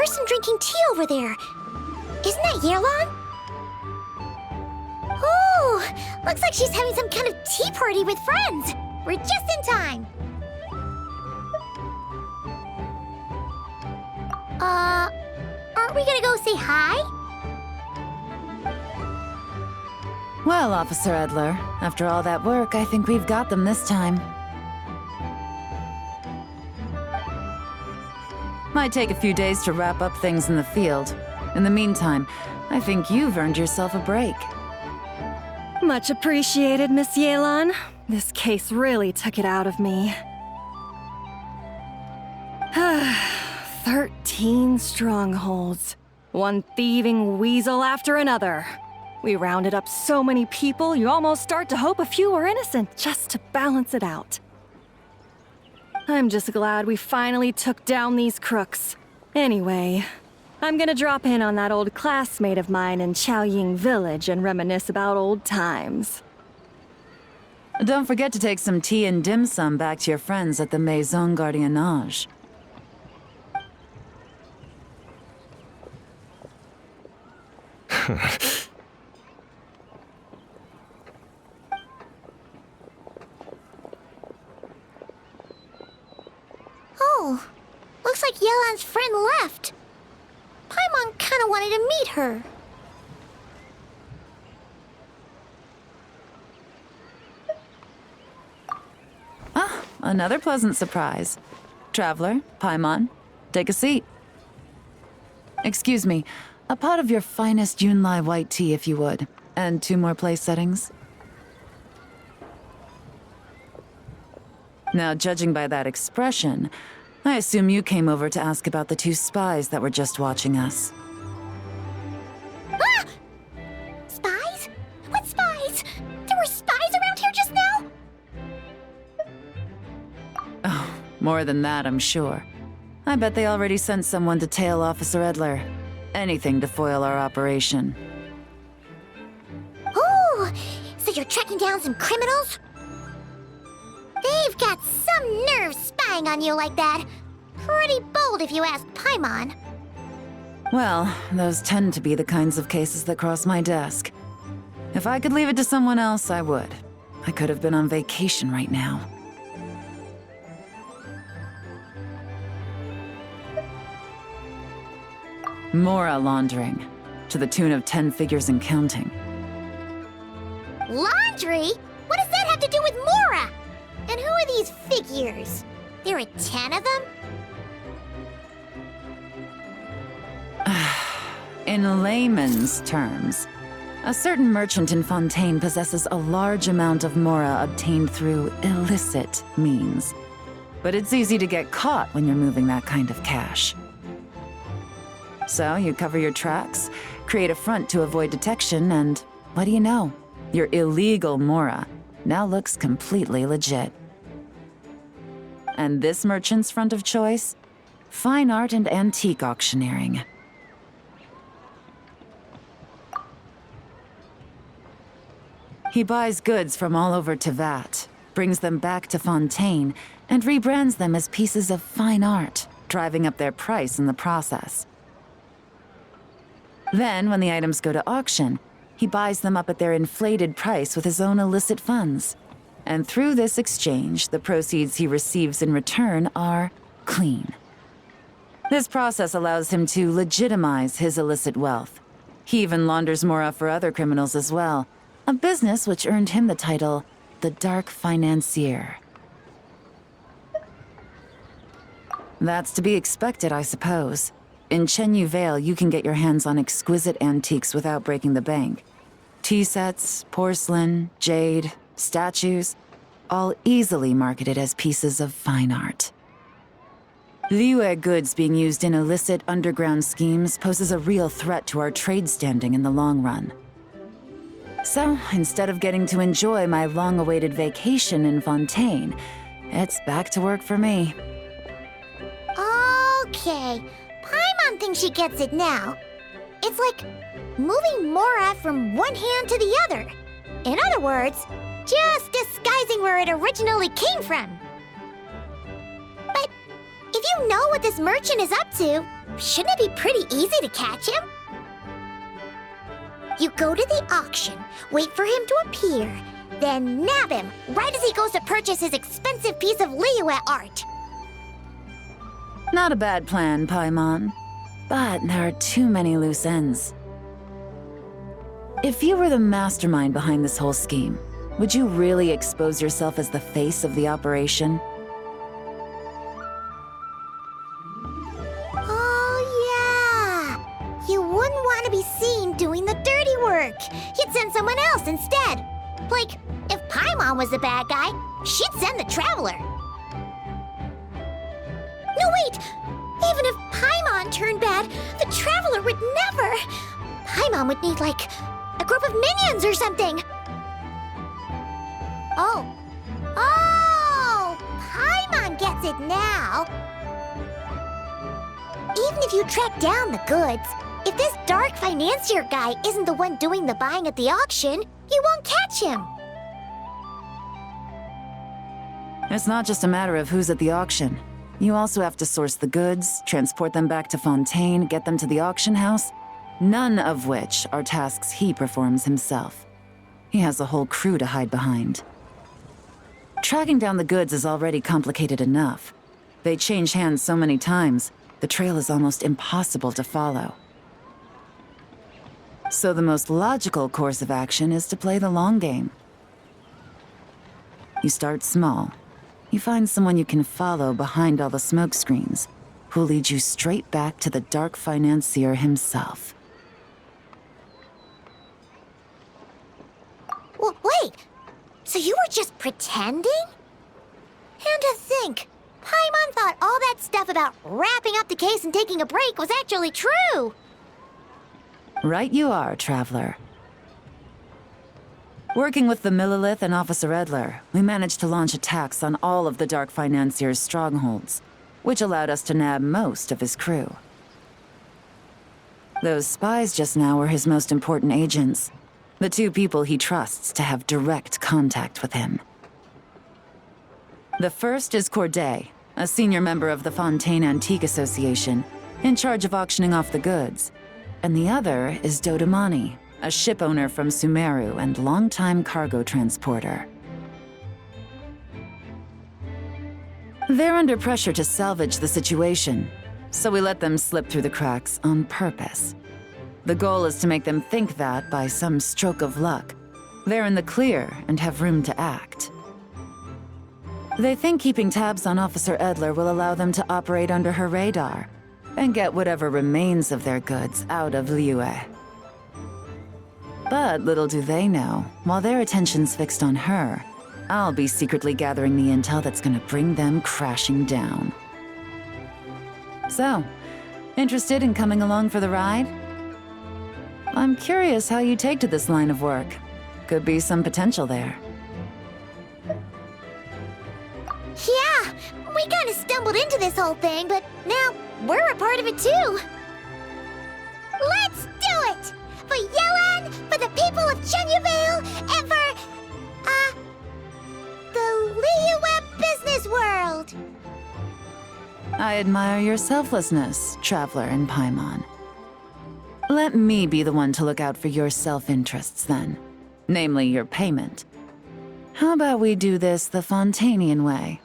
person drinking tea over there. Isn't that Yearlong? Oh, looks like she's having some kind of tea party with friends. We're just in time. Aren't we gonna go say hi? Well, Officer Edler, after all that work, I think we've got them this time. Might take a few days to wrap up things in the field. In the meantime, I think you've earned yourself a break. Much appreciated, Miss Yelan. This case really took it out of me. 13 strongholds. One thieving weasel after another. We rounded up so many people, you almost start to hope a few were innocent, just to balance it out. I'm just glad we finally took down these crooks. Anyway, I'm gonna drop in on that old classmate of mine in Chaoying Village and reminisce about old times. Don't forget to take some tea and dim sum back to your friends at the Maison Gardiennage. Oh, looks like Yelan's friend left. Paimon kinda wanted to meet her. Ah, another pleasant surprise. Traveler, Paimon, take a seat. Excuse me, a pot of your finest Yunlai white tea if you would, and 2 more place settings. Now, judging by that expression, I assume you came over to ask about the 2 spies that were just watching us. Ah! Spies? What spies? There were spies around here just now? Oh, more than that, I'm sure. I bet they already sent someone to tail Officer Edler. Anything to foil our operation. Oh, so you're tracking down some criminals? They've got some nerve spying on you like that. Pretty bold if you ask Paimon. Well, those tend to be the kinds of cases that cross my desk. If I could leave it to someone else, I would. I could have been on vacation right now. Mora laundering, to the tune of 10 figures and counting. Laundry? What does that have to do with Mora? And who are these figures? There are 10 of them? In layman's terms, a certain merchant in Fontaine possesses a large amount of Mora obtained through illicit means. But it's easy to get caught when you're moving that kind of cash. So you cover your tracks, create a front to avoid detection, and what do you know? Your illegal Mora now looks completely legit. And this merchant's front of choice? Fine art and antique auctioneering. He buys goods from all over Tevat, brings them back to Fontaine, and rebrands them as pieces of fine art, driving up their price in the process. Then, when the items go to auction, he buys them up at their inflated price with his own illicit funds. And through this exchange, the proceeds he receives in return are clean. This process allows him to legitimize his illicit wealth. He even launders Mora for other criminals as well, a business which earned him the title, the Dark Financier. That's to be expected, I suppose. In Chenyu Vale, you can get your hands on exquisite antiques without breaking the bank. Tea sets, porcelain, jade, statues, all easily marketed as pieces of fine art. Liyue goods being used in illicit underground schemes poses a real threat to our trade standing in the long run. So, instead of getting to enjoy my long-awaited vacation in Fontaine, it's back to work for me. Okay, Paimon thinks she gets it now. It's like moving Mora from one hand to the other. In other words, just disguising where it originally came from. But if you know what this merchant is up to, shouldn't it be pretty easy to catch him? You go to the auction, wait for him to appear, then nab him right as he goes to purchase his expensive piece of Liyue art. Not a bad plan, Paimon. But there are too many loose ends. If you were the mastermind behind this whole scheme, would you really expose yourself as the face of the operation? You wouldn't want to be seen doing the dirty work. You'd send someone else instead. Like, if Paimon was the bad guy, she'd send the Traveler. No, wait! Even if Paimon turned bad, the Traveler would never. Paimon would need, like, a group of minions or something. Oh. Oh! Paimon gets it now. Even if you track down the goods, if this dark financier guy isn't the one doing the buying at the auction, you won't catch him. It's not just a matter of who's at the auction. You also have to source the goods, transport them back to Fontaine, get them to the auction house, none of which are tasks he performs himself. He has a whole crew to hide behind. Tracking down the goods is already complicated enough. They change hands so many times, the trail is almost impossible to follow. So the most logical course of action is to play the long game. You start small. You find someone you can follow behind all the smoke screens, who'll lead you straight back to the dark financier himself. Wait, so you were just pretending? And to think, Paimon thought all that stuff about wrapping up the case and taking a break was actually true. Right you are, Traveler. Working with the Millilith and Officer Edler, we managed to launch attacks on all of the Dark Financier's strongholds, which allowed us to nab most of his crew. Those spies just now were his most important agents, the two people he trusts to have direct contact with him. The first is Corday, a senior member of the Fontaine Antique Association, in charge of auctioning off the goods. And the other is Dodamani, a ship owner from Sumeru and longtime cargo transporter. They're under pressure to salvage the situation, so we let them slip through the cracks on purpose. The goal is to make them think that, by some stroke of luck, they're in the clear and have room to act. They think keeping tabs on Officer Edler will allow them to operate under her radar and get whatever remains of their goods out of Liyue. But little do they know, while their attention's fixed on her, I'll be secretly gathering the intel that's gonna bring them crashing down. So, interested in coming along for the ride? I'm curious how you take to this line of work. Could be some potential there. Yeah, we kind of stumbled into this whole thing, but now we're a part of it too. Let's do it! For Yelan, for the people of Chenyuvale, and for, the Liyue business world! I admire your selflessness, Traveler and Paimon. Let me be the one to look out for your self-interests then. Namely, your payment. How about we do this the Fontainian way?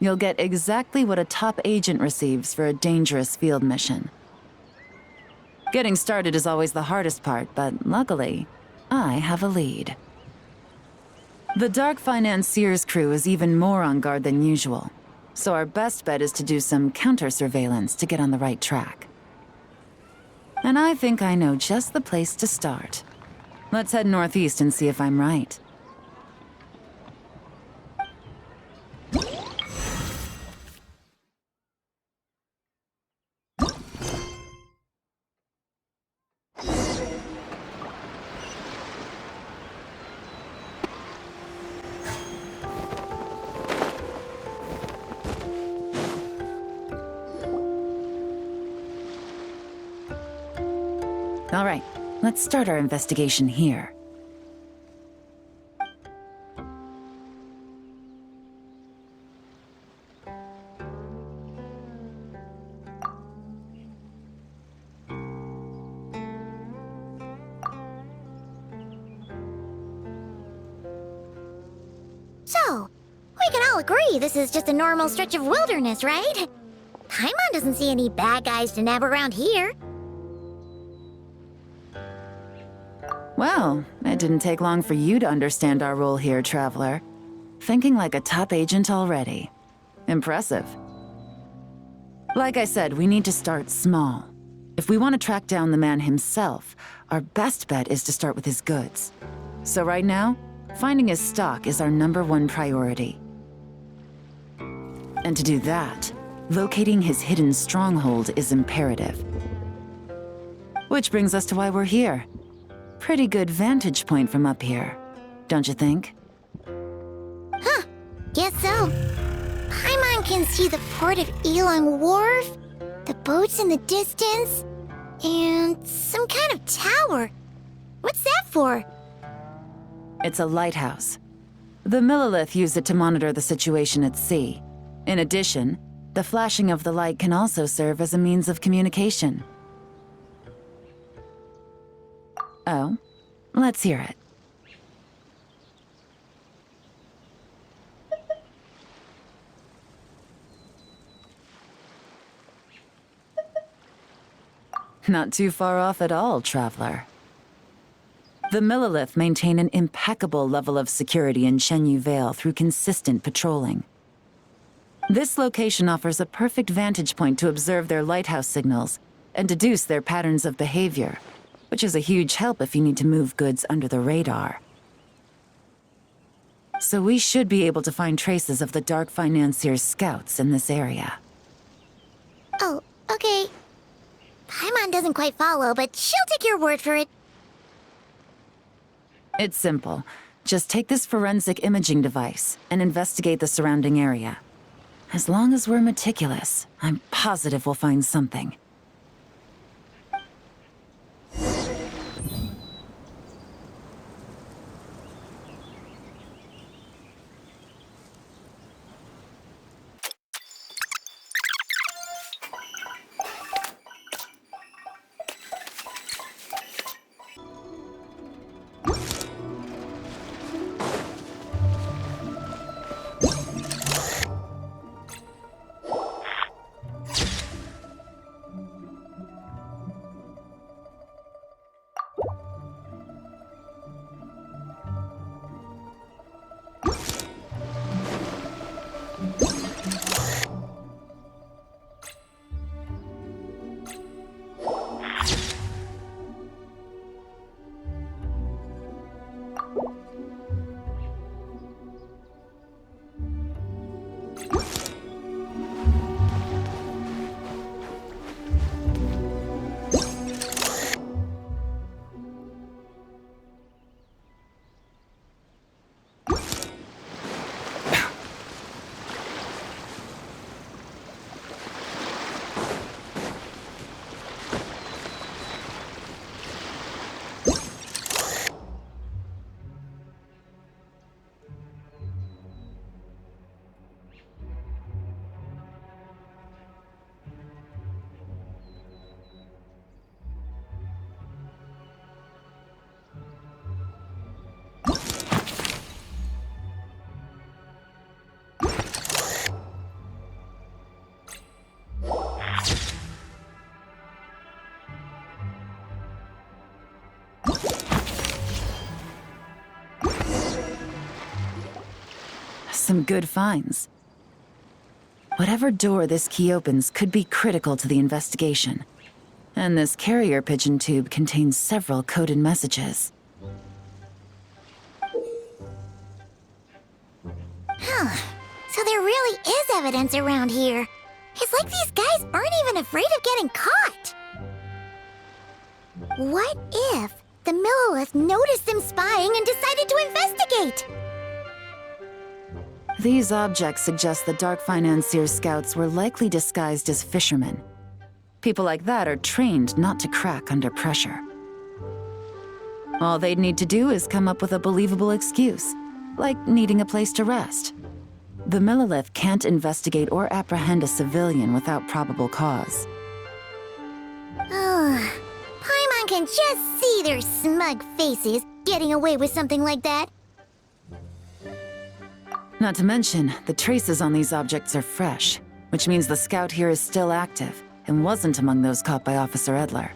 You'll get exactly what a top agent receives for a dangerous field mission. Getting started is always the hardest part, but luckily, I have a lead. The Dark Financier's crew is even more on guard than usual, so our best bet is to do some counter-surveillance to get on the right track. And I think I know just the place to start. Let's head northeast and see if I'm right. All right, let's start our investigation here. all agree this is just a normal stretch of wilderness, right? Paimon doesn't see any bad guys to nab around here. Well, it didn't take long for you to understand our role here, Traveler. Thinking like a top agent already. Impressive. Like I said, we need to start small. If we want to track down the man himself, our best bet is to start with his goods. So right now, finding his stock is our #1 priority. And to do that, locating his hidden stronghold is imperative. Which brings us to why we're here. Pretty good vantage point from up here, don't you think? Huh, guess so. Paimon can see the port of Elong Wharf, the boats in the distance, and some kind of tower. What's that for? It's a lighthouse. The Millilith use it to monitor the situation at sea. In addition, the flashing of the light can also serve as a means of communication. Oh, let's hear it. Not too far off at all, Traveler. The Millilith maintain an impeccable level of security in Shenyu Vale through consistent patrolling. This location offers a perfect vantage point to observe their lighthouse signals and deduce their patterns of behavior, which is a huge help if you need to move goods under the radar. So we should be able to find traces of the Dark Financier's scouts in this area. Oh, okay. Paimon doesn't quite follow, but she'll take your word for it. It's simple. Just take this forensic imaging device and investigate the surrounding area. As long as we're meticulous, I'm positive we'll find something. Some good finds. Whatever door this key opens could be critical to the investigation. And this carrier pigeon tube contains several coded messages. Huh. So there really is evidence around here. It's like these guys aren't even afraid of getting caught. What if the Millilith noticed them spying and decided to investigate? These objects suggest the Dark Financier's scouts were likely disguised as fishermen. People like that are trained not to crack under pressure. All they'd need to do is come up with a believable excuse, like needing a place to rest. The Millilith can't investigate or apprehend a civilian without probable cause. Ugh. Paimon can just see their smug faces getting away with something like that. Not to mention, the traces on these objects are fresh, which means the scout here is still active and wasn't among those caught by Officer Edler.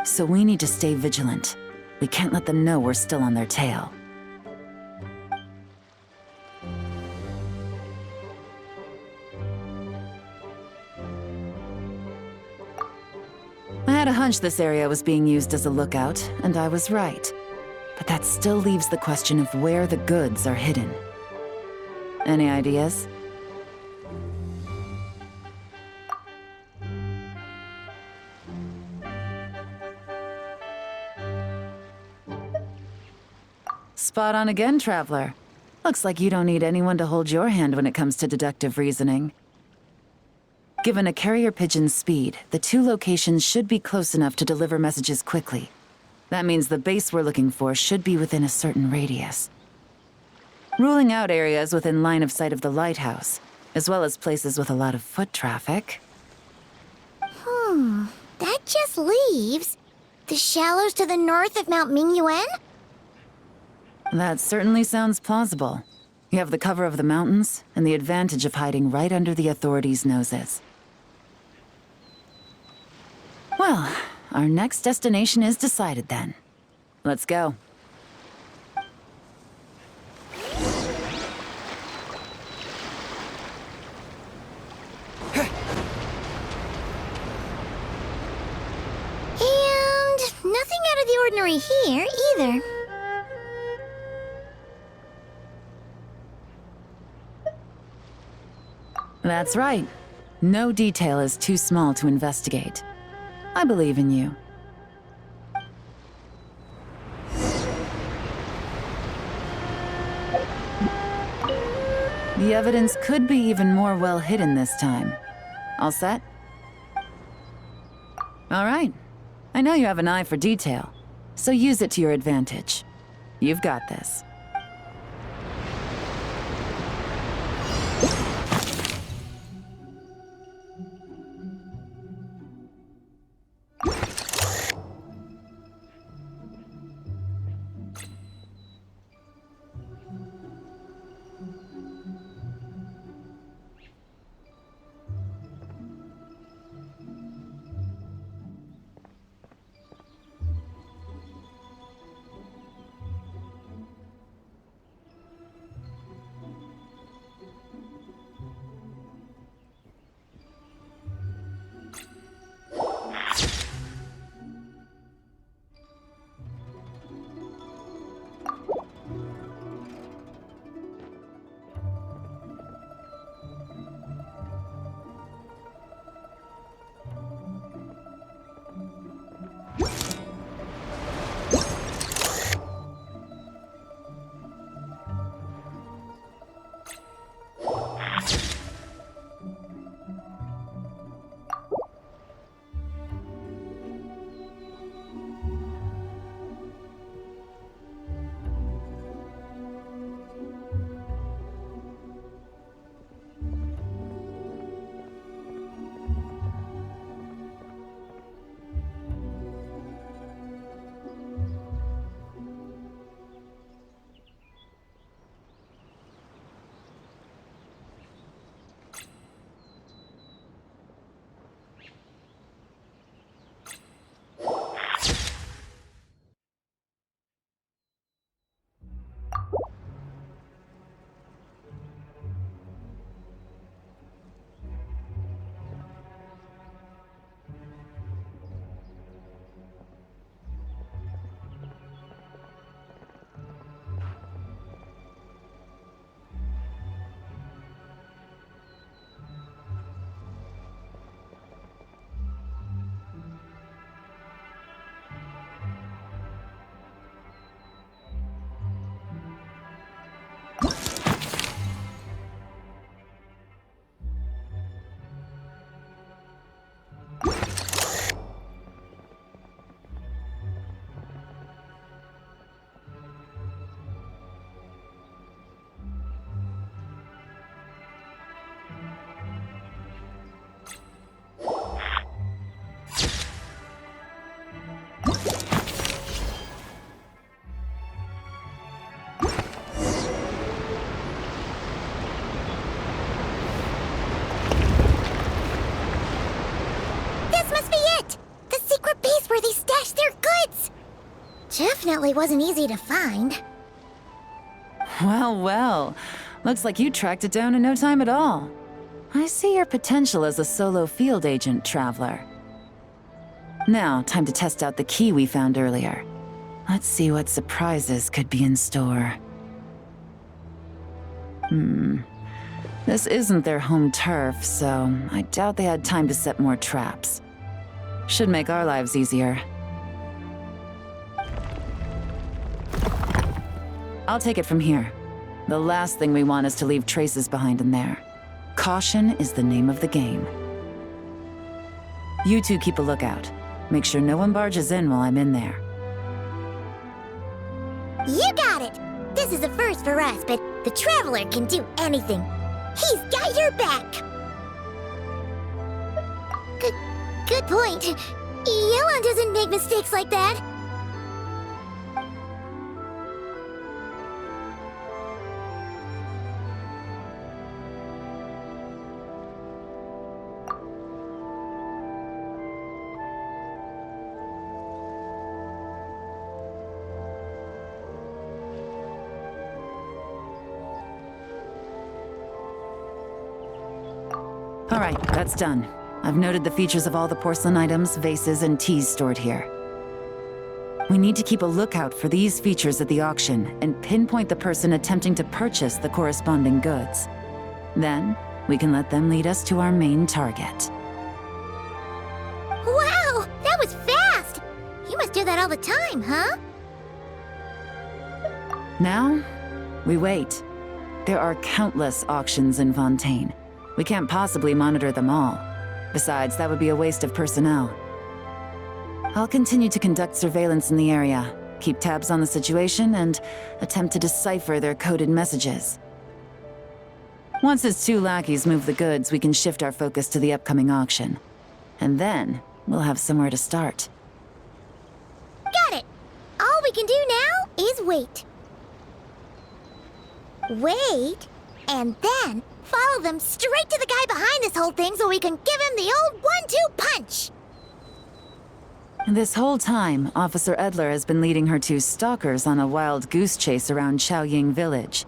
So we need to stay vigilant. We can't let them know we're still on their tail. I had a hunch this area was being used as a lookout, and I was right. But that still leaves the question of where the goods are hidden. Any ideas? Spot on again, Traveler. Looks like you don't need anyone to hold your hand when it comes to deductive reasoning. Given a carrier pigeon's speed, the two locations should be close enough to deliver messages quickly. That means the base we're looking for should be within a certain radius. Ruling out areas within line of sight of the lighthouse, as well as places with a lot of foot traffic. That just leaves the shallows to the north of Mount Mingyuan? That certainly sounds plausible. You have the cover of the mountains, and the advantage of hiding right under the authorities' noses. Well, our next destination is decided then. Let's go. And nothing out of the ordinary here, either. That's right. No detail is too small to investigate. I believe in you. The evidence could be even more well hidden this time. All set? All right. I know you have an eye for detail, so use it to your advantage. You've got this. Definitely wasn't easy to find. Well, well. Looks like you tracked it down in no time at all. I see your potential as a solo field agent, Traveler. Now, time to test out the key we found earlier. Let's see what surprises could be in store. This isn't their home turf, so I doubt they had time to set more traps. Should make our lives easier. I'll take it from here. The last thing we want is to leave traces behind in there. Caution is the name of the game. You two keep a lookout. Make sure no one barges in while I'm in there. You got it! This is a first for us, but the Traveler can do anything. He's got your back! Good point. Yelan doesn't make mistakes like that. All right, that's done. I've noted the features of all the porcelain items, vases, and teas stored here. We need to keep a lookout for these features at the auction and pinpoint the person attempting to purchase the corresponding goods. Then, we can let them lead us to our main target. Wow, that was fast! You must do that all the time, huh? Now, we wait. There are countless auctions in Fontaine. We can't possibly monitor them all. Besides, that would be a waste of personnel. I'll continue to conduct surveillance in the area, keep tabs on the situation, and attempt to decipher their coded messages. Once his two lackeys move the goods, we can shift our focus to the upcoming auction. And then, we'll have somewhere to start. Got it! All we can do now is wait. Wait, and then follow them straight to the guy behind this whole thing so we can give him the old 1-2 punch! This whole time, Officer Edler has been leading her two stalkers on a wild goose chase around Chaoying Village.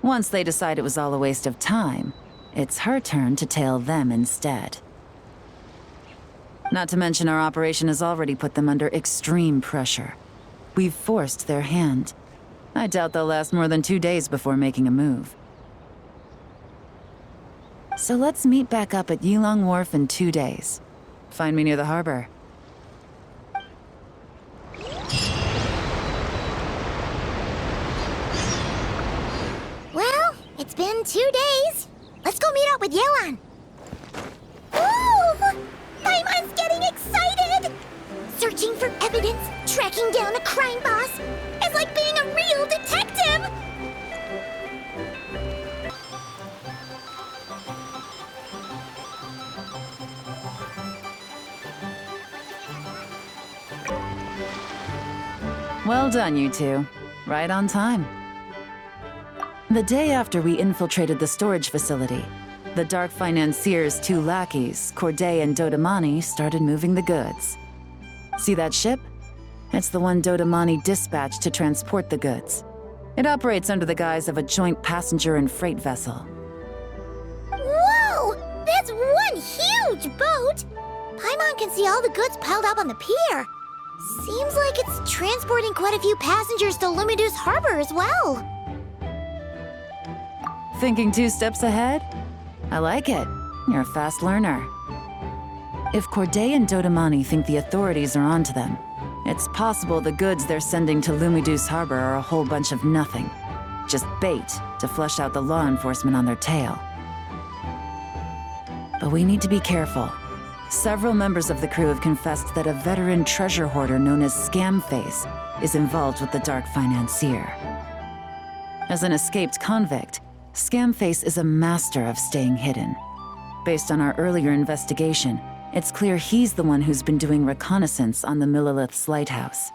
Once they decide it was all a waste of time, it's her turn to tail them instead. Not to mention our operation has already put them under extreme pressure. We've forced their hand. I doubt they'll last more than 2 days before making a move. So let's meet back up at Yilong Wharf in 2 days. Find me near the harbor. Well, it's been 2 days. Let's go meet up with Yelan. Ooh! Paimon's getting excited! Searching for evidence, tracking down a crime boss. It's like being a real detective! Well done, you two. Right on time. The day after we infiltrated the storage facility, the Dark Financier's two lackeys, Corday and Dodamani, started moving the goods. See that ship? It's the one Dodamani dispatched to transport the goods. It operates under the guise of a joint passenger and freight vessel. Whoa! That's one huge boat! Paimon can see all the goods piled up on the pier. Seems like it's transporting quite a few passengers to Lumidus Harbor as well. Thinking 2 steps ahead? I like it. You're a fast learner. If Corday and Dodamani think the authorities are onto them, it's possible the goods they're sending to Lumidus Harbor are a whole bunch of nothing. Just bait to flush out the law enforcement on their tail. But we need to be careful. Several members of the crew have confessed that a veteran treasure hoarder known as Scamface is involved with the Dark Financier. As an escaped convict, Scamface is a master of staying hidden. Based on our earlier investigation, it's clear he's the one who's been doing reconnaissance on the Millilith's lighthouse.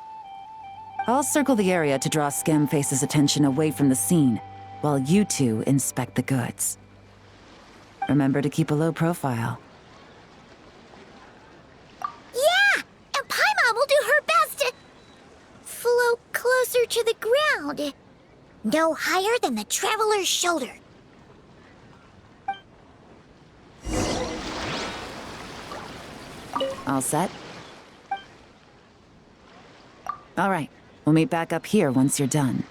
I'll circle the area to draw Scamface's attention away from the scene, while you two inspect the goods. Remember to keep a low profile. Yeah! And Paimon will do her best to... float to the ground. No higher than the traveler's shoulder. All set? All right, we'll meet back up here once you're done.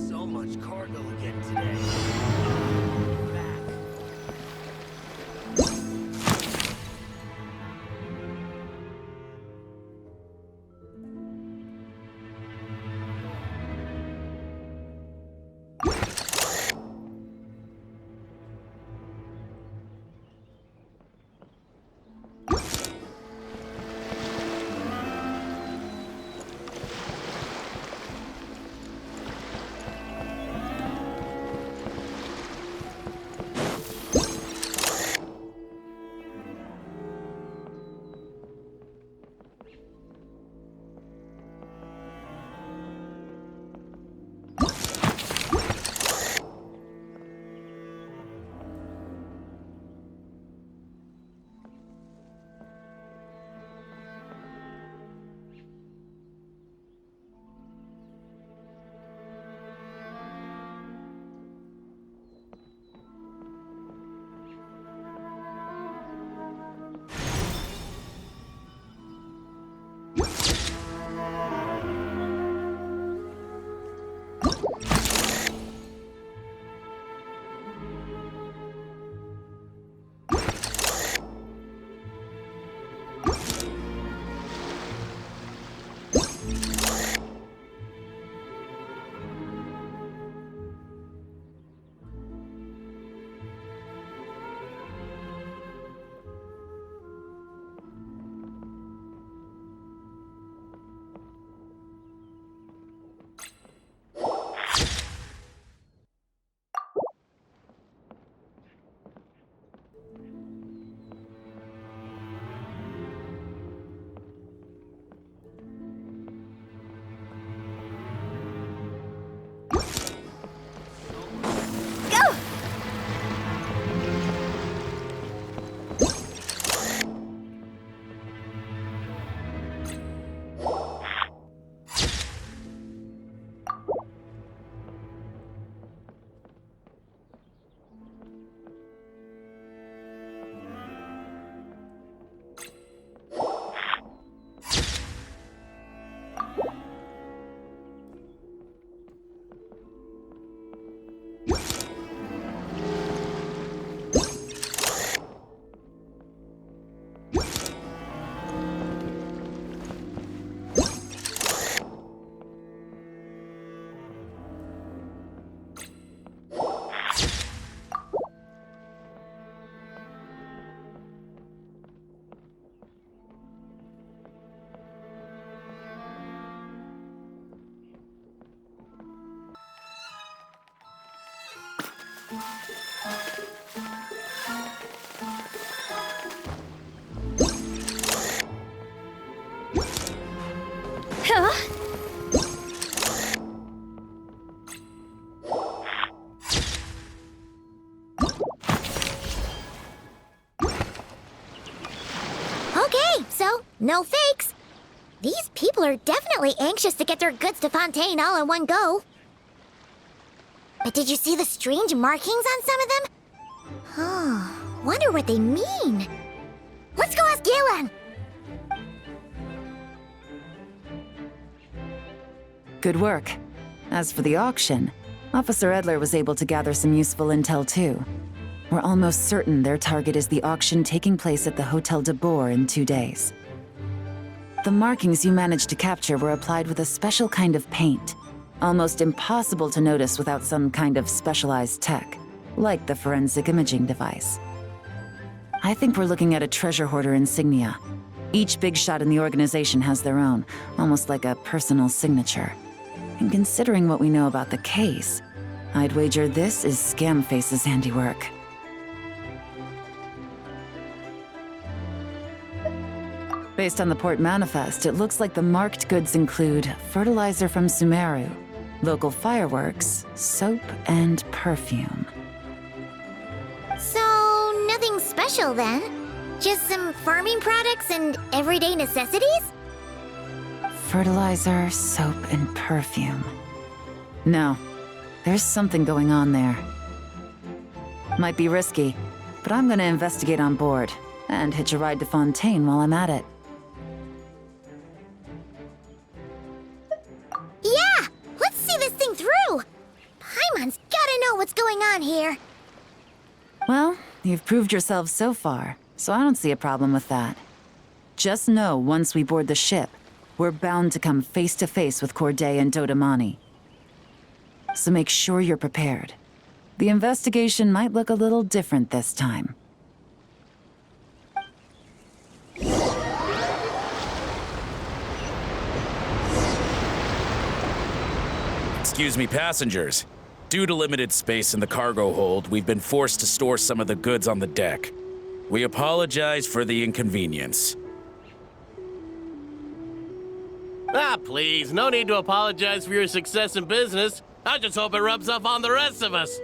So much cargo again today. Back. Okay, so no fakes. These people are definitely anxious to get their goods to Fontaine all in one go. But did you see the strange markings on some of them? Oh, wonder what they mean. Let's go ask Galen. Good work. As for the auction, Officer Edler was able to gather some useful intel too. We're almost certain their target is the auction taking place at the Hotel de Boer in 2 days. The markings you managed to capture were applied with a special kind of paint, almost impossible to notice without some kind of specialized tech, like the forensic imaging device. I think we're looking at a treasure hoarder insignia. Each big shot in the organization has their own, almost like a personal signature. And considering what we know about the case, I'd wager this is Scamface's handiwork. Based on the port manifest, it looks like the marked goods include fertilizer from Sumeru, local fireworks, soap, and perfume. special then? Just some farming products and everyday necessities? Fertilizer, soap, and perfume. No, there's something going on there. Might be risky, but I'm gonna investigate on board and hitch a ride to Fontaine while I'm at it. Yeah! Let's see this thing through! Paimon's gotta know what's going on here. Well, you've proved yourself so far, so I don't see a problem with that. Just know once we board the ship, we're bound to come face to face with Corday and Dodamani. So make sure you're prepared. The investigation might look a little different this time. Excuse me, passengers. Due to limited space in the cargo hold, we've been forced to store some of the goods on the deck. We apologize for the inconvenience. Ah, please, no need to apologize for your success in business. I just hope it rubs off on the rest of us.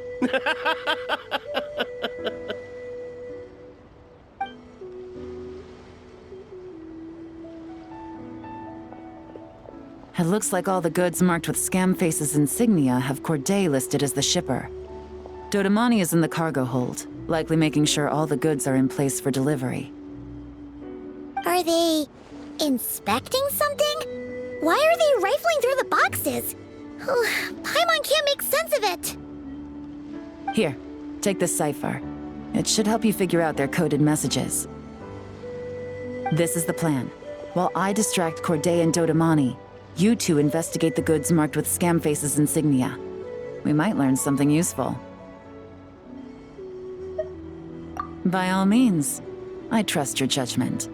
It looks like all the goods marked with Scamface's insignia have Corday listed as the shipper. Dodamani is in the cargo hold, likely making sure all the goods are in place for delivery. Are they inspecting something? Why are they rifling through the boxes? Paimon can't make sense of it. Here, take this cipher. It should help you figure out their coded messages. This is the plan. While I distract Corday and Dodamani, you two investigate the goods marked with Scamface's insignia. We might learn something useful. By all means, I trust your judgment.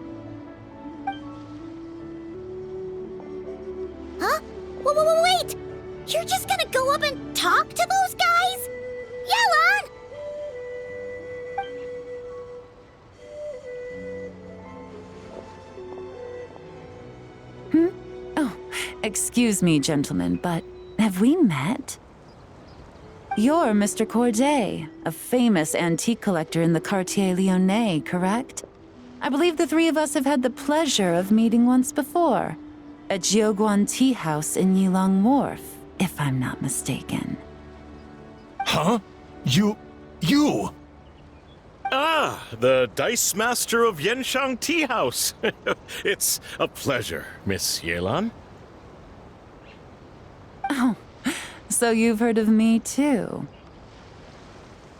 Huh? Wait! You're just gonna go up and talk to those guys? Yelan! Oh, excuse me, gentlemen, but have we met? You're Mr. Corday, a famous antique collector in the Quartier Lyonnais, correct? I believe the three of us have had the pleasure of meeting once before, at Jiuguan Tea House in Yilong Wharf, if I'm not mistaken. Huh? You... Ah, the Dice Master of Yenshang Tea House. It's a pleasure, Miss Yelan. Oh, so you've heard of me too?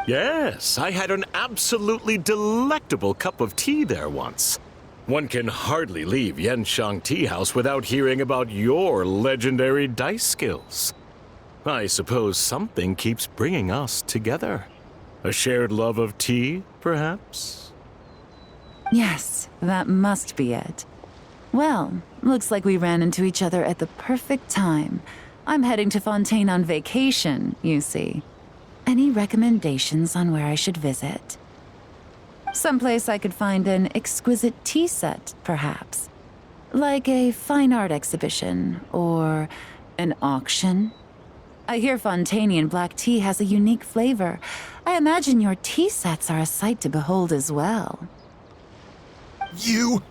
Yes, I had an absolutely delectable cup of tea there once. One can hardly leave Yenshang Tea House without hearing about your legendary dice skills. I suppose something keeps bringing us together. A shared love of tea, perhaps? Yes, that must be it. Well, looks like we ran into each other at the perfect time. I'm heading to Fontaine on vacation, you see. Any recommendations on where I should visit? Someplace I could find an exquisite tea set, perhaps. Like a fine art exhibition, or an auction. I hear Fontainian black tea has a unique flavor. I imagine your tea sets are a sight to behold as well. You...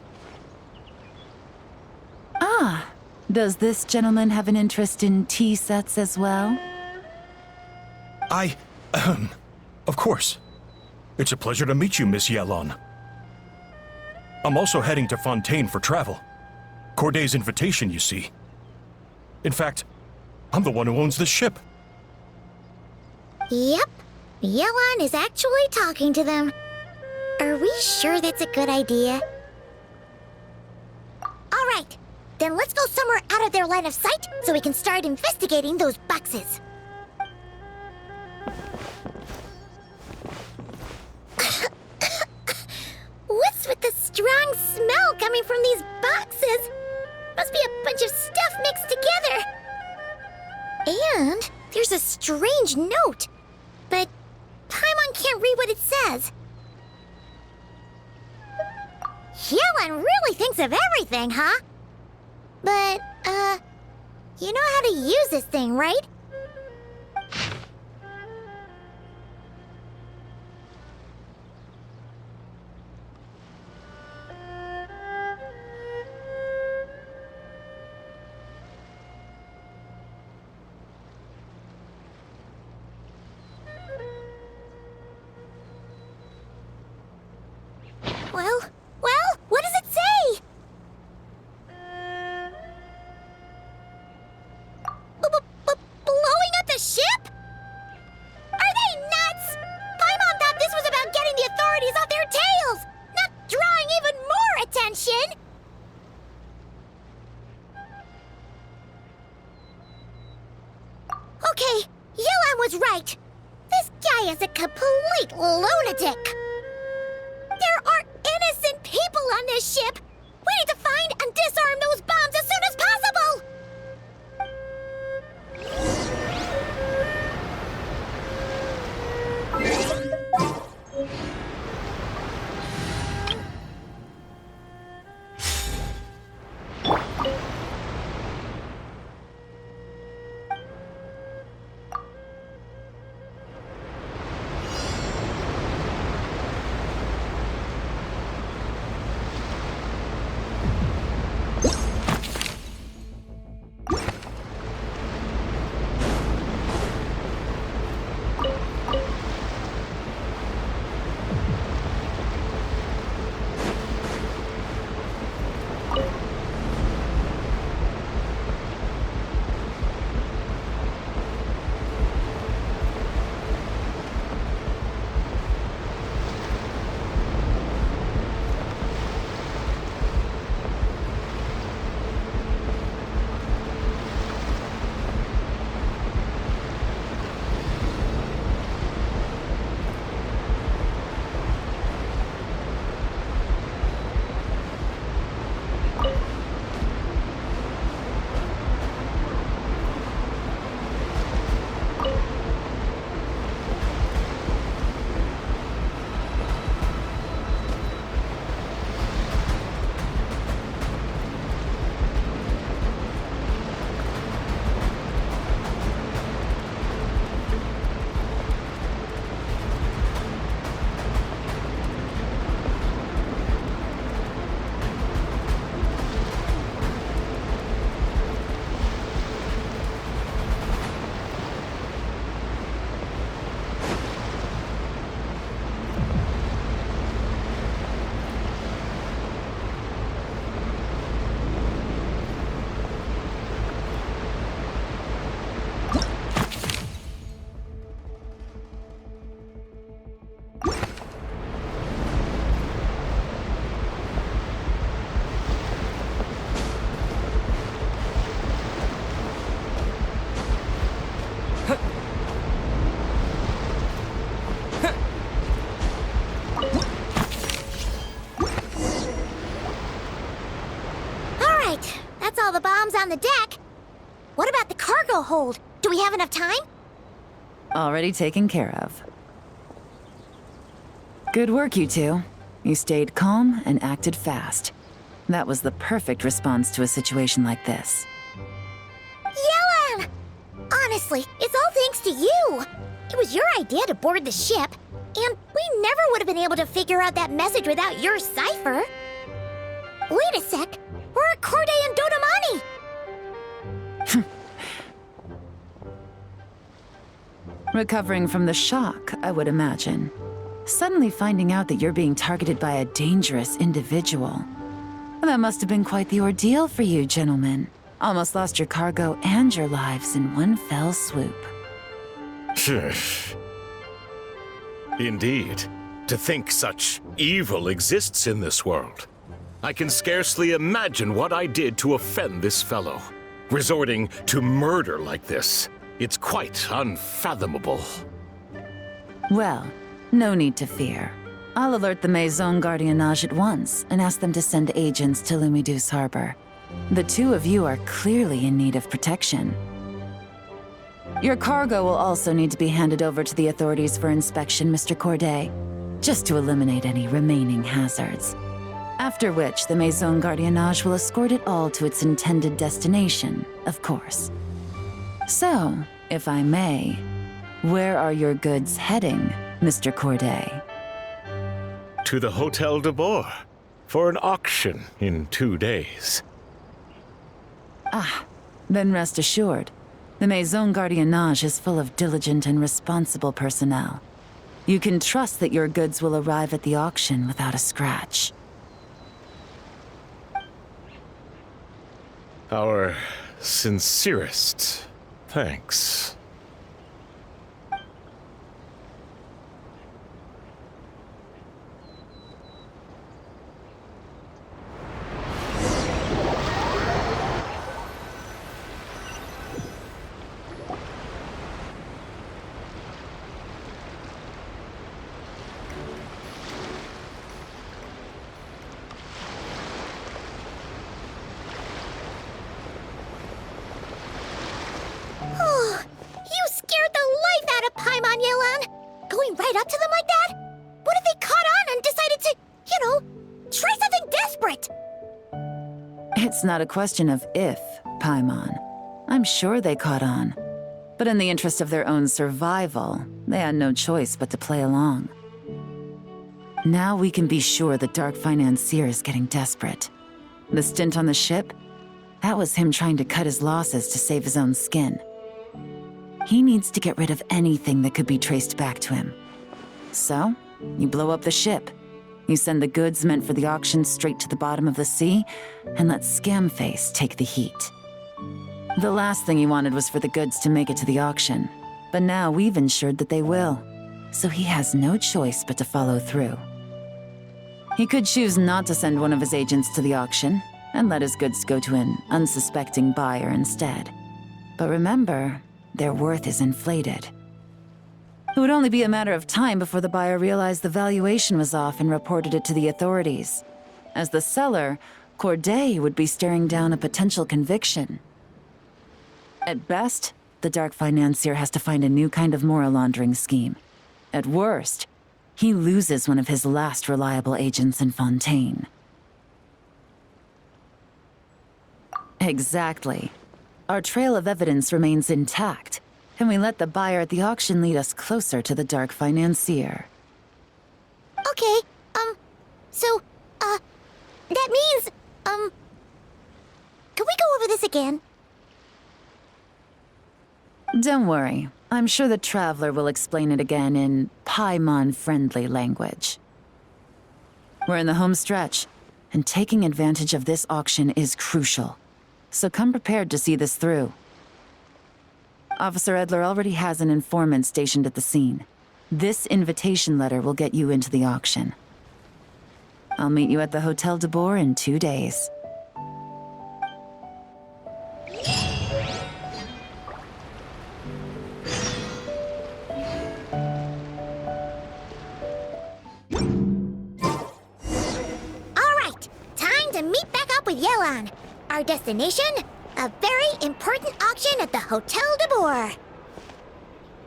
Ah, does this gentleman have an interest in tea sets as well? Of course. It's a pleasure to meet you, Miss Yelan. I'm also heading to Fontaine for travel. Corday's invitation, you see. In fact, I'm the one who owns the ship. Yep. Yelan is actually talking to them. Are we sure that's a good idea? All right. Then let's go somewhere out of their line of sight so we can start investigating those boxes. What's with the strong smell coming from these boxes? Must be a bunch of stuff mixed together. And there's a strange note. But Paimon can't read what it says. Yelan really thinks of everything, huh? But, you know how to use this thing, right? Genshin! Okay, Yelan was right. This guy is a complete lunatic. There are innocent people on this ship. We need to find and disarm those bombs as soon as possible! That's all the bombs on the deck. What about the cargo hold? Do we have enough time? Already taken care of. Good work, you two. You stayed calm and acted fast. That was the perfect response to a situation like this. Yelan! Honestly, it's all thanks to you. It was your idea to board the ship, and we never would have been able to figure out that message without your cipher. Wait a sec. We're at Corday and Dodamani! Recovering from the shock, I would imagine. Suddenly finding out that you're being targeted by a dangerous individual. That must have been quite the ordeal for you, gentlemen. Almost lost your cargo and your lives in one fell swoop. Indeed. To think such evil exists in this world. I can scarcely imagine what I did to offend this fellow. Resorting to murder like this. It's quite unfathomable. Well, no need to fear. I'll alert the Maison Gardiennage at once and ask them to send agents to Lumiduce Harbor. The two of you are clearly in need of protection. Your cargo will also need to be handed over to the authorities for inspection, Mr. Corday, just to eliminate any remaining hazards. After which, the Maison Gardiennage will escort it all to its intended destination, of course. So, if I may, where are your goods heading, Mr. Corday? To the Hotel de Boer for an auction in 2 days. Then rest assured, the Maison Gardiennage is full of diligent and responsible personnel. You can trust that your goods will arrive at the auction without a scratch. Our sincerest thanks. right up to them like that? What if they caught on and decided to, try something desperate? It's not a question of if, Paimon. I'm sure they caught on. But in the interest of their own survival, they had no choice but to play along. Now we can be sure the Dark Financier is getting desperate. The stint on the ship? That was him trying to cut his losses to save his own skin. He needs to get rid of anything that could be traced back to him. So, you blow up the ship. You send the goods meant for the auction straight to the bottom of the sea, and let Scamface take the heat. The last thing he wanted was for the goods to make it to the auction, but now we've ensured that they will, so he has no choice but to follow through. He could choose not to send one of his agents to the auction, and let his goods go to an unsuspecting buyer instead. But remember, their worth is inflated. It would only be a matter of time before the buyer realized the valuation was off and reported it to the authorities. As the seller, Corday would be staring down a potential conviction. At best, the Dark Financier has to find a new kind of moral laundering scheme. At worst, he loses one of his last reliable agents in Fontaine. Exactly. Our trail of evidence remains intact, and we let the buyer at the auction lead us closer to the Dark Financier. Okay, that means, can we go over this again? Don't worry. I'm sure the Traveler will explain it again in Paimon-friendly language. We're in the home stretch, and taking advantage of this auction is crucial. So come prepared to see this through. Officer Edler already has an informant stationed at the scene. This invitation letter will get you into the auction. I'll meet you at the Hotel de Boer in 2 days. Meet back up with Yelan. Our destination? A very important auction at the Hotel de Boer.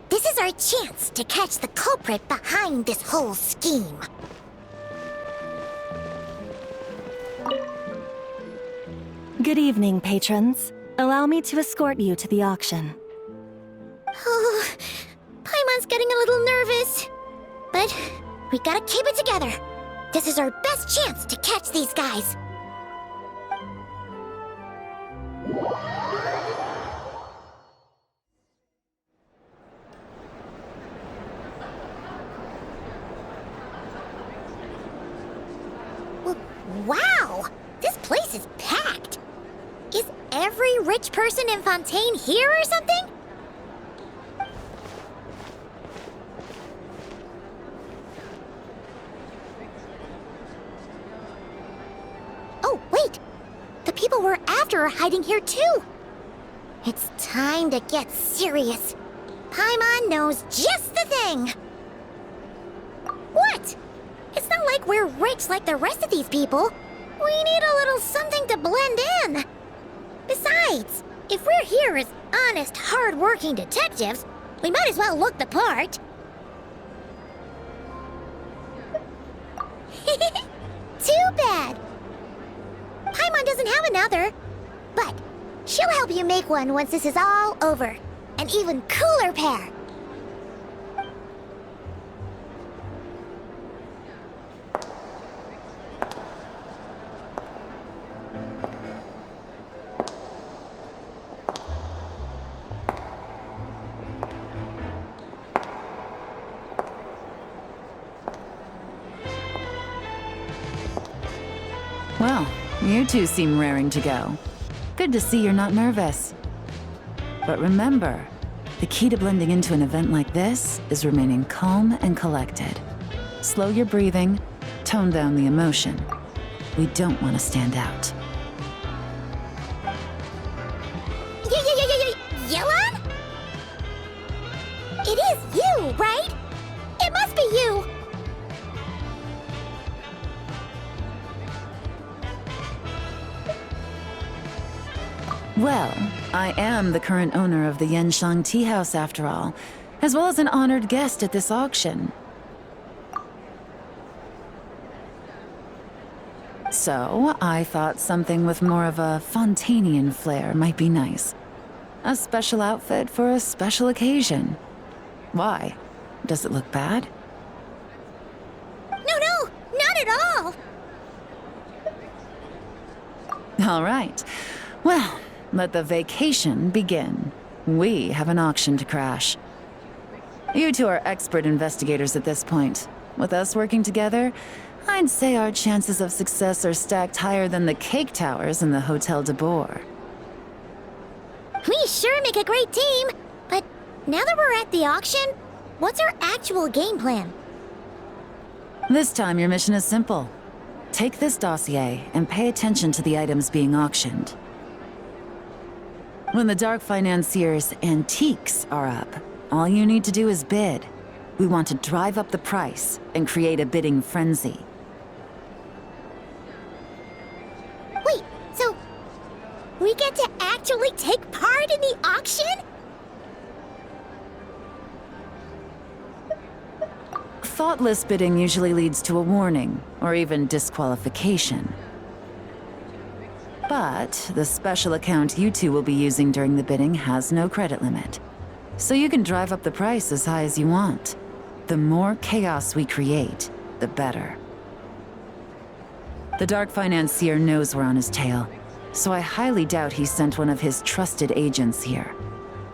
This is our chance to catch the culprit behind this whole scheme. Good evening, patrons. Allow me to escort you to the auction. Oh, Paimon's getting a little nervous. But we gotta keep it together. This is our best chance to catch these guys. Wow! This place is packed! Is every rich person in Fontaine here or something? Oh, wait! The people we're after are hiding here too! It's time to get serious. Paimon knows just the thing! What? It's not like we're rich like the rest of these people. We need a little something to blend in. Besides, if we're here as honest, hard-working detectives, we might as well look the part. Too bad. Paimon doesn't have another. But she'll help you make one once this is all over. An even cooler pair. Well, you two seem raring to go. Good to see you're not nervous. But remember, the key to blending into an event like this is remaining calm and collected. Slow your breathing, tone down the emotion. We don't want to stand out. Yelan? It is you, right? It must be you. Well, I am the current owner of the Genshin Tea House after all, as well as an honored guest at this auction. So, I thought something with more of a Fontanian flair might be nice. A special outfit for a special occasion. Why? Does it look bad? No, not at all! All right. Well, let the vacation begin. We have an auction to crash. You two are expert investigators at this point. With us working together, I'd say our chances of success are stacked higher than the cake towers in the Hotel de Boer. We sure make a great team, but now that we're at the auction, what's our actual game plan? This time, your mission is simple. Take this dossier and pay attention to the items being auctioned. When the Dark Financier's antiques are up, all you need to do is bid. We want to drive up the price and create a bidding frenzy. Wait, so we get to actually take part in the auction? Thoughtless bidding usually leads to a warning, or even disqualification. But the special account you two will be using during the bidding has no credit limit. So you can drive up the price as high as you want. The more chaos we create, the better. The Dark Financier knows we're on his tail, so I highly doubt he sent one of his trusted agents here.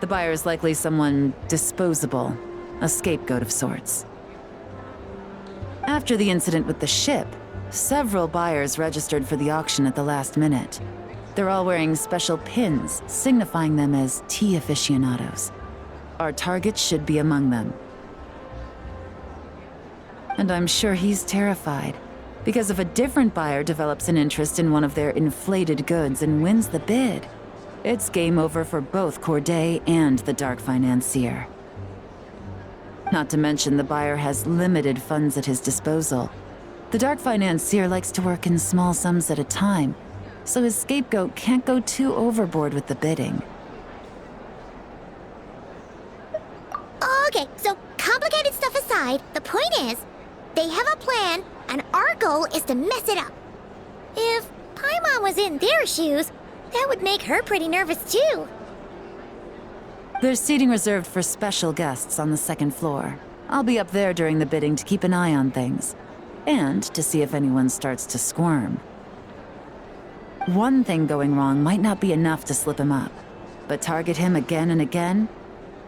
The buyer is likely someone disposable, a scapegoat of sorts. After the incident with the ship, several buyers registered for the auction at the last minute. They're all wearing special pins, signifying them as tea aficionados. Our target should be among them. And I'm sure he's terrified, because if a different buyer develops an interest in one of their inflated goods and wins the bid, it's game over for both Corday and the Dark Financier. Not to mention the buyer has limited funds at his disposal. The Dark Financier likes to work in small sums at a time, so his scapegoat can't go too overboard with the bidding. Okay, so complicated stuff aside, the point is, they have a plan, and our goal is to mess it up. If Paimon was in their shoes, that would make her pretty nervous too. There's seating reserved for special guests on the second floor. I'll be up there during the bidding to keep an eye on things, and to see if anyone starts to squirm. One thing going wrong might not be enough to slip him up, but target him again and again,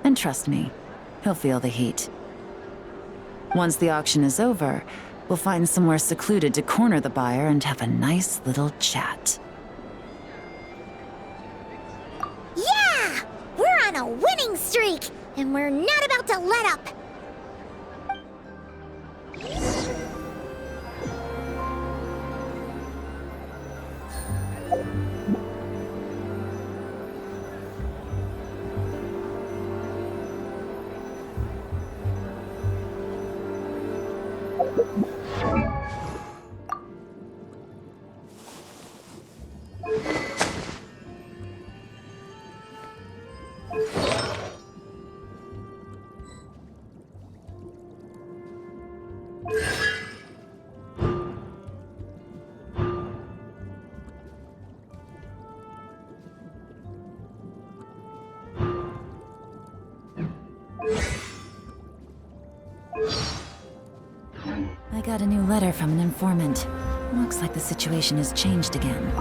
and trust me, he'll feel the heat. Once the auction is over, we'll find somewhere secluded to corner the buyer and have a nice little chat. Yeah! We're on a winning streak, and we're not about to let up. I got a new letter from an informant. Looks like the situation has changed again.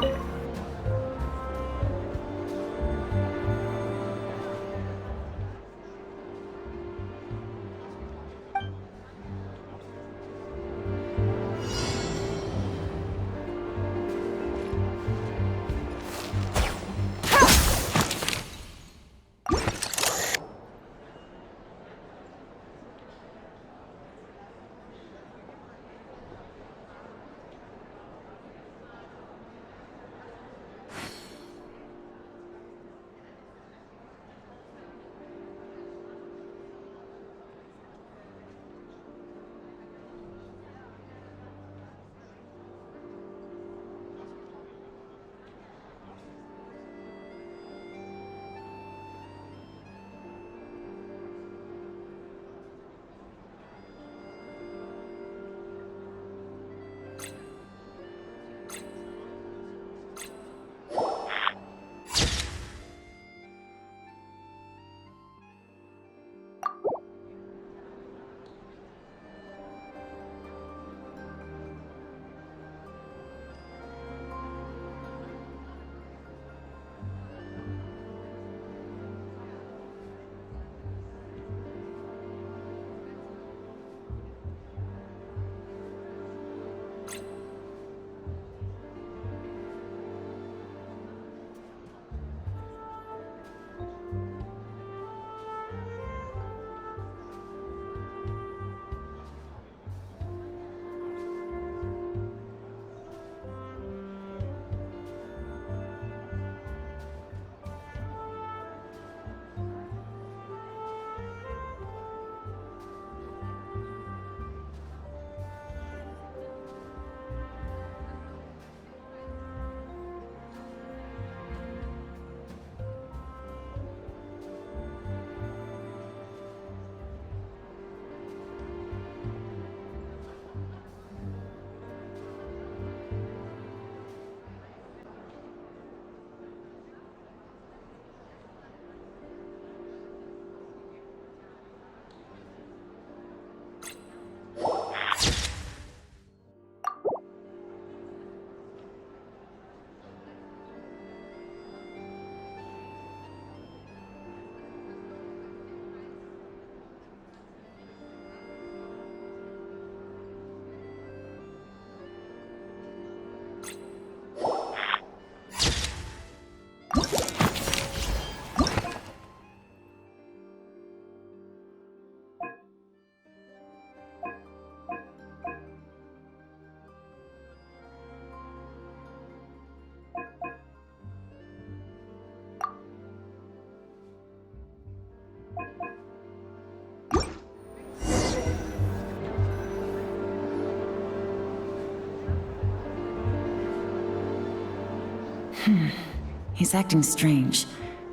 He's acting strange,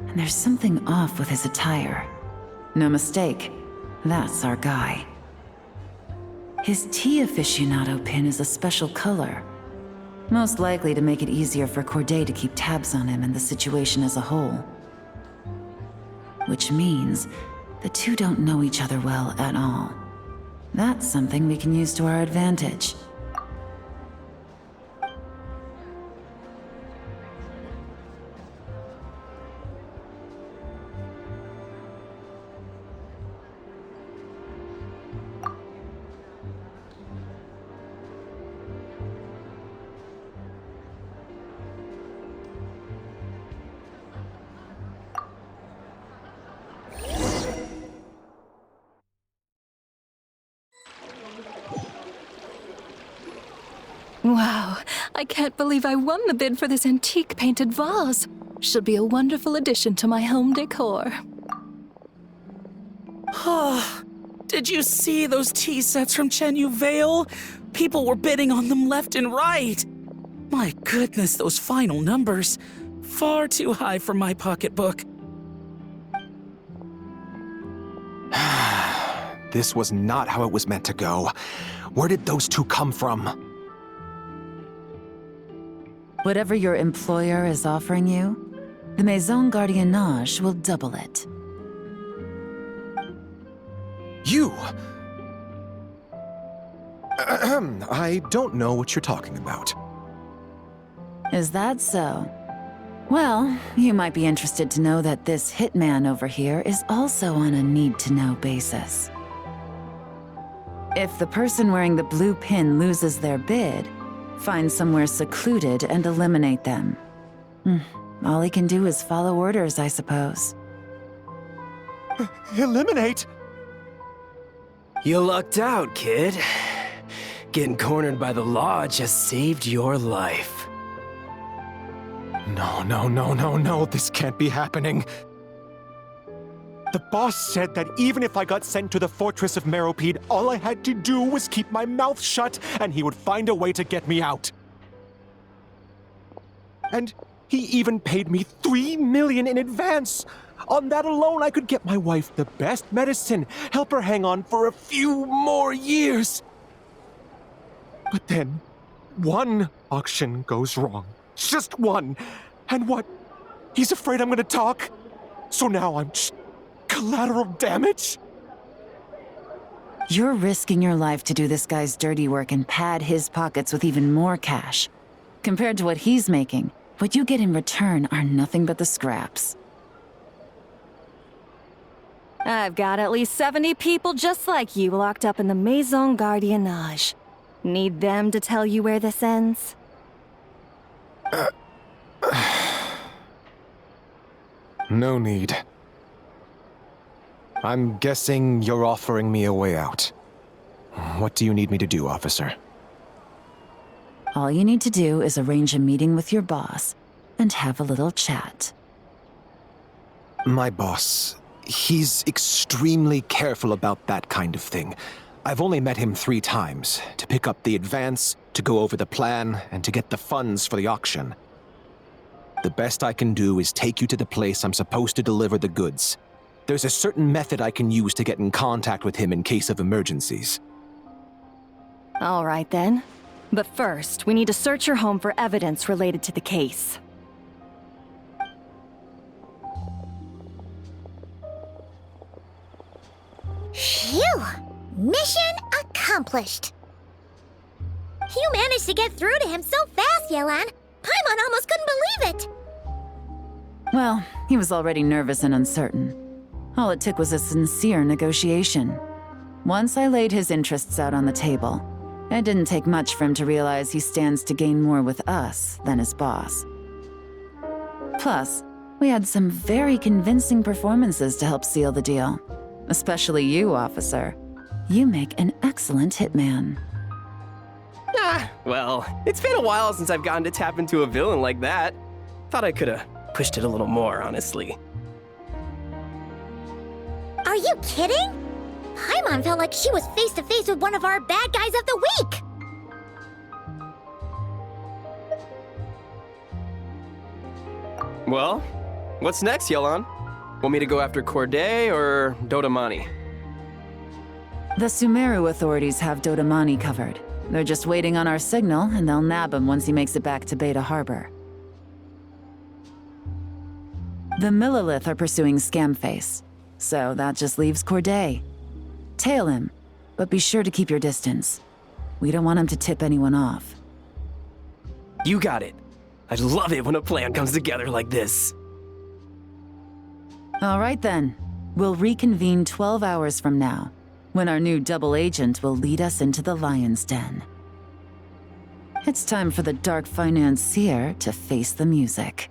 and there's something off with his attire. No mistake, that's our guy. His tea aficionado pin is a special color, most likely to make it easier for Corday to keep tabs on him and the situation as a whole. Which means the two don't know each other well at all. That's something we can use to our advantage. Wow, I can't believe I won the bid for this antique painted vase. Should be a wonderful addition to my home decor. Did you see those tea sets from Chenyu Vale? People were bidding on them left and right. My goodness, those final numbers. Far too high for my pocketbook. This was not how it was meant to go. Where did those two come from? Whatever your employer is offering you, the Maison Gardiennage will double it. You! I don't know what you're talking about. Is that so? Well, you might be interested to know that this hitman over here is also on a need-to-know basis. If the person wearing the blue pin loses their bid, find somewhere secluded and eliminate them. All he can do is follow orders, I suppose. Eliminate? You lucked out, kid. Getting cornered by the law just saved your life. No, this can't be happening. The boss said that even if I got sent to the Fortress of Meropide, all I had to do was keep my mouth shut, and he would find a way to get me out. And he even paid me $3 million in advance. On that alone, I could get my wife the best medicine, help her hang on for a few more years. But then, one auction goes wrong. Just one. And what? He's afraid I'm gonna talk? So now I'm just collateral damage? You're risking your life to do this guy's dirty work and pad his pockets with even more cash. Compared to what he's making, what you get in return are nothing but the scraps. I've got at least 70 people just like you locked up in the Maison Gardiennage. Need them to tell you where this ends? No need. I'm guessing you're offering me a way out. What do you need me to do, officer? All you need to do is arrange a meeting with your boss and have a little chat. My boss, he's extremely careful about that kind of thing. I've only met him 3 times, to pick up the advance, to go over the plan, and to get the funds for the auction. The best I can do is take you to the place I'm supposed to deliver the goods. There's a certain method I can use to get in contact with him in case of emergencies. All right then. But first, we need to search your home for evidence related to the case. Phew! Mission accomplished! You managed to get through to him so fast, Yelan! Paimon almost couldn't believe it! Well, he was already nervous and uncertain. All it took was a sincere negotiation. Once I laid his interests out on the table, it didn't take much for him to realize he stands to gain more with us than his boss. Plus, we had some very convincing performances to help seal the deal. Especially you, officer. You make an excellent hitman. Well, it's been a while since I've gotten to tap into a villain like that. Thought I could have pushed it a little more, honestly. Are you kidding? Paimon felt like she was face to face with one of our bad guys of the week! Well, what's next, Yelan? Want me to go after Corday or Dodamani? The Sumeru authorities have Dodamani covered. They're just waiting on our signal, and they'll nab him once he makes it back to Beta Harbor. The Millilith are pursuing Scamface, so that just leaves Corday. Tail him, but be sure to keep your distance. We don't want him to tip anyone off. You got it. I love it when a plan comes together like this. All right then. We'll reconvene 12 hours from now, when our new double agent will lead us into the Lion's Den. It's time for the Dark Financier to face the music.